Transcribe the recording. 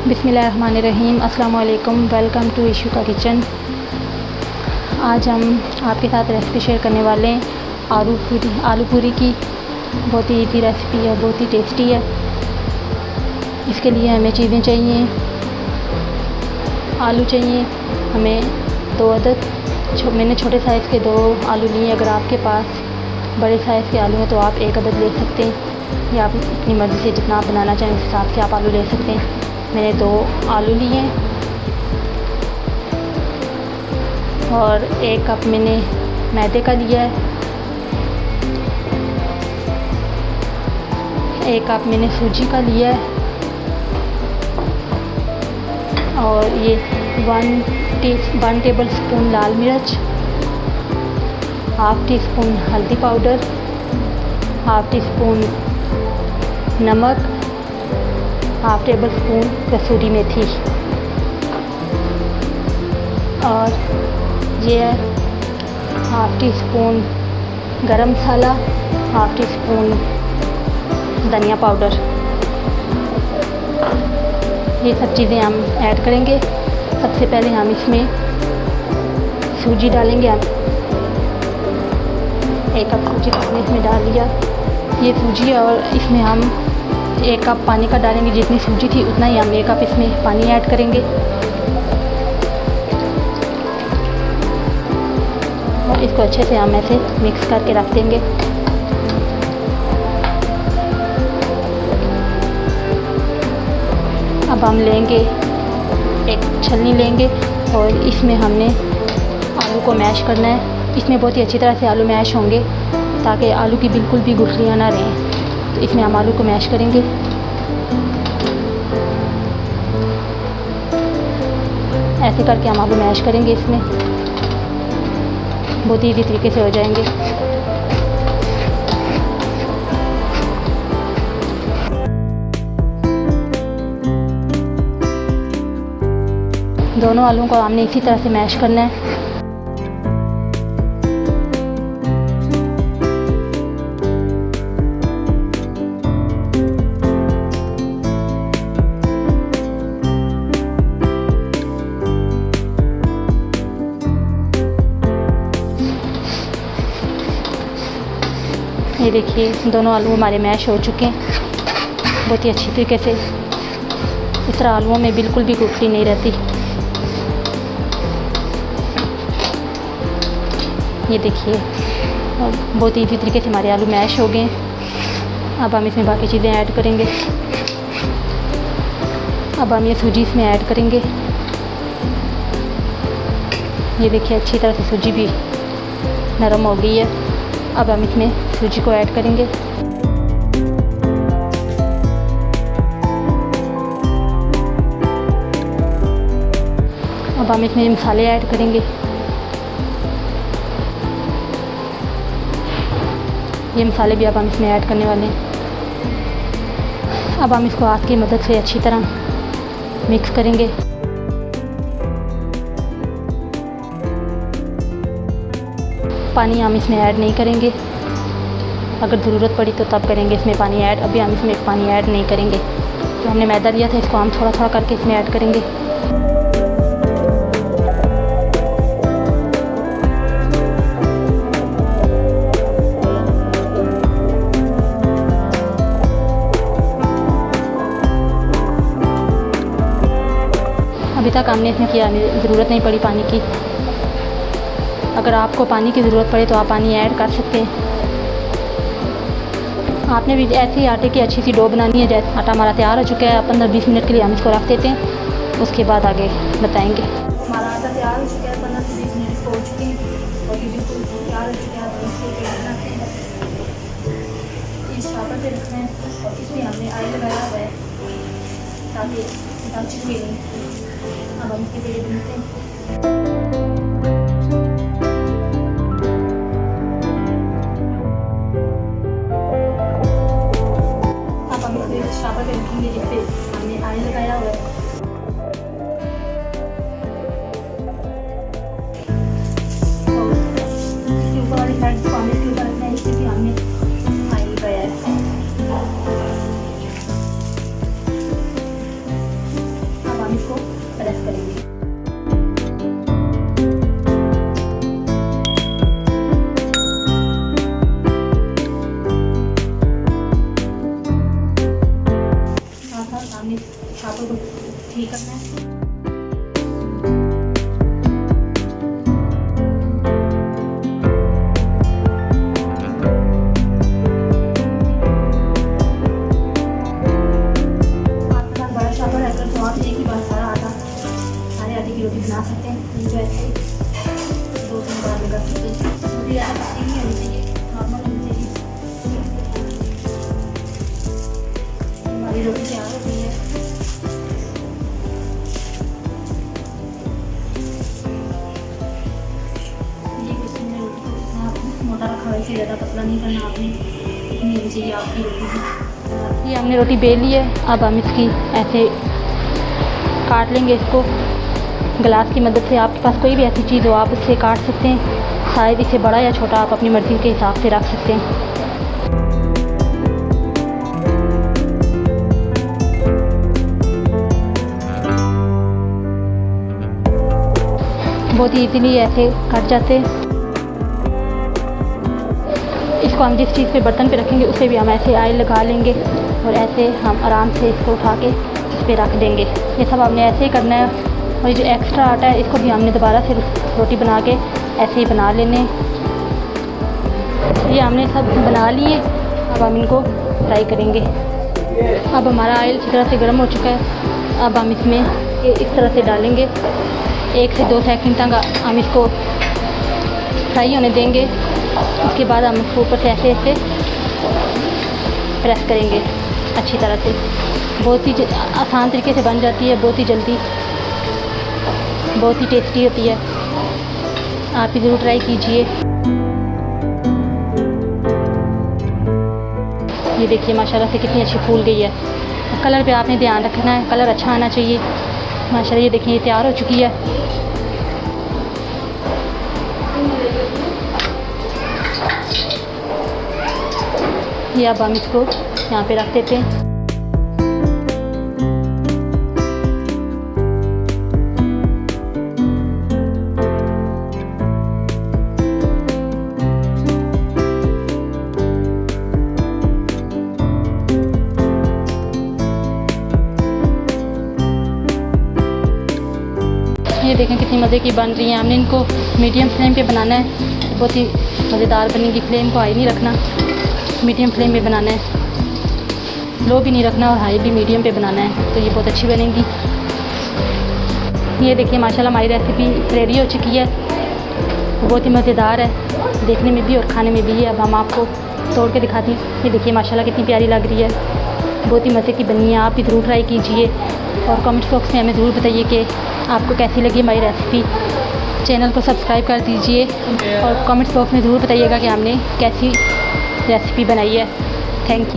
बिस्मिल्लाहिर्रहमानिर्रहीम। अस्सलाम वालेकुम। वेलकम टू इशू का किचन। आज हम आपके साथ रेसिपी शेयर करने वाले हैं आलू पूरी की। बहुत ही इजी रेसिपी है, बहुत ही टेस्टी है। इसके लिए हमें चीज़ें चाहिए, आलू चाहिए हमें 2 अदद। मैंने छोटे साइज़ के 2 आलू लिए। अगर आपके पास बड़े साइज़ के आलू हैं तो आप 1 अदद ले सकते हैं, या आप अपनी मर्ज़ी से जितना आप बनाना चाहें उस हिसाब से आप आलू ले सकते हैं। मैंने 2 आलू लिए और 1 कप मैंने मैदे का लिया है। 1 कप मैंने सूजी का लिया है। और ये 1 टेबल स्पून लाल मिर्च, ½ टी स्पून हल्दी पाउडर, ½ टी स्पून नमक, ½ टेबल स्पून कसूरी मेथी, और ये है ½ टी स्पून गरम मसाला, ½ टी स्पून धनिया पाउडर। ये सब चीज़ें हम ऐड करेंगे। सबसे पहले हम इसमें सूजी डालेंगे। हम 1 कप सूजी हमने इसमें डाल दिया। ये सूजी, और इसमें हम 1 कप पानी का डालेंगे। जितनी सूजी थी उतना ही हम 1 कप इसमें पानी ऐड करेंगे। और इसको अच्छे से हम ऐसे मिक्स करके रख देंगे। अब हम लेंगे एक छलनी लेंगे और इसमें हमने आलू को मैश करना है। इसमें बहुत ही अच्छी तरह से आलू मैश होंगे ताकि आलू की बिल्कुल भी गुठलियाँ ना रहें। तो इसमें हम आलू को मैश करेंगे। ऐसे करके हम आलू मैश करेंगे। इसमें बहुत ही इजी तरीके से हो जाएंगे। दोनों आलूओं को हमने इसी तरह से मैश करना है। ये देखिए, दोनों आलू हमारे मैश हो चुके हैं बहुत ही अच्छी तरीके से। इस तरह आलूओं में बिल्कुल भी गुठली नहीं रहती। ये देखिए, बहुत ही इजी तरीके से हमारे आलू मैश हो गए। अब हम इसमें बाकी चीज़ें ऐड करेंगे। अब हम ये सूजी इसमें ऐड करेंगे। ये देखिए, अच्छी तरह से सूजी भी नरम हो गई है। अब हम इसमें सूजी को ऐड करेंगे। अब हम इसमें मसाले ऐड करेंगे। ये मसाले भी अब हम इसमें ऐड करने वाले हैं। अब हम इसको हाथ की मदद से अच्छी तरह मिक्स करेंगे। पानी हम इसमें ऐड नहीं करेंगे। अगर ज़रूरत पड़ी तो तब करेंगे इसमें पानी ऐड। अभी हम इसमें पानी ऐड नहीं करेंगे। जो हमने मैदा लिया था इसको हम थोड़ा थोड़ा करके इसमें ऐड करेंगे। अभी तक हमने इसमें किया, ज़रूरत नहीं पड़ी पानी की। अगर आपको पानी की ज़रूरत पड़े तो आप पानी ऐड कर सकते हैं। आपने भी ऐसे ही आटे की अच्छी सी डो बनानी है। जैसे आटा हमारा तैयार हो चुका है। 15-20 मिनट के लिए हम इसको रख देते हैं, उसके बाद आगे बताएंगे। हमारा आटा तैयार हो चुका है। 15 से 20 मिनट इसको हो चुके हैं और ये बिल्कुल तैयार हो चुके हैं। तो इसको बनाते हैं, इस शापर पे रखना है और इसमें हमने ऑयल लगाया हुआ है ताकि चिपके नहीं। अब हम इसके पेड़े बनाते हैं। शापर पे रखेंगे जिस पे हमने ऑयल लगाया हुआ है। और इसके ऊपर वाली साइड को हमने इसके ऊपर रखना है जिससे कि हमने ऑयल लगाया है। ठीक करना है। आपके पास बड़ा शॉपर है तो आप एक ही बार सारे आटे की रोटी बना सकते हैं। इनको ऐसे 2-3 बार में कर सकते हैं। रोटी ज़्यादा पतली नहीं होनी चाहिए, नॉर्मल होनी चाहिए। हमारी रोटी तैयार हो गई है। ये किसी ने रोटी को जितना मोटा रखा है, इससे ज़्यादा पतला नहीं करना आपने, इतनी होनी चाहिए आपकी रोटी भी। ये हमने रोटी बेल ली है। अब हम इसकी ऐसे काट लेंगे इसको गिलास की मदद से। आपके पास कोई भी ऐसी चीज़ हो आप उससे काट सकते हैं। शायद इसे बड़ा या छोटा आप अपनी मर्ज़ी के हिसाब से रख सकते हैं। बहुत ही इजीली ऐसे कट जाते हैं। इसको हम जिस चीज़ पे बर्तन पे रखेंगे उस पर भी हम ऐसे ऑयल लगा लेंगे और ऐसे हम आराम से इसको उठा के इस पर रख देंगे। ये सब हमने ऐसे ही करना है। और ये जो एक्स्ट्रा आटा है इसको भी हमने दोबारा से रोटी बना के ऐसे ही बना लेने। ये हमने सब बना लिए। अब हम इनको फ्राई करेंगे। अब हमारा ऑयल अच्छी तरह से गर्म हो चुका है। अब हम इसमें इस तरह से डालेंगे। 1 से 2 सेकंड तक हम इसको फ्राई होने देंगे। उसके बाद हम इसको ऊपर से ऐसे ऐसे प्रेस करेंगे अच्छी तरह से। बहुत ही आसान तरीके से बन जाती है, बहुत ही जल्दी, बहुत ही टेस्टी होती है। आप भी ज़रूर ट्राई कीजिए। ये देखिए माशाल्लाह से कितनी अच्छी फूल गई है। कलर पे आपने ध्यान रखना है, कलर अच्छा आना चाहिए। माशाल्लाह ये देखिए ये तैयार हो चुकी है। ये अब हम इसको यहाँ पे रख देते हैं। ये देखें कितनी मज़े की बन रही है। हमने इनको मीडियम फ्लेम पे बनाना है, बहुत ही मज़ेदार बनेगी। फ्लेम को हाई नहीं रखना, मीडियम फ्लेम पे बनाना है। लो भी नहीं रखना और हाई भी मीडियम पे बनाना है, तो ये बहुत अच्छी बनेगी। ये देखिए माशाल्लाह हमारी रेसिपी रेडी हो चुकी है। बहुत ही मज़ेदार है देखने में भी और खाने में भी है। अब हम आपको तोड़ के दिखाती हूँ। ये देखिए माशाल्लाह कितनी प्यारी लग रही है, बहुत ही मज़े की बनी है। आप भी ज़रूर ट्राई कीजिए और कमेंट बॉक्स में हमें ज़रूर बताइए कि आपको कैसी लगी हमारी रेसिपी। चैनल को सब्सक्राइब कर दीजिए और कमेंट बॉक्स में ज़रूर बताइएगा कि हमने कैसी रेसिपी बनाई है। Thank you.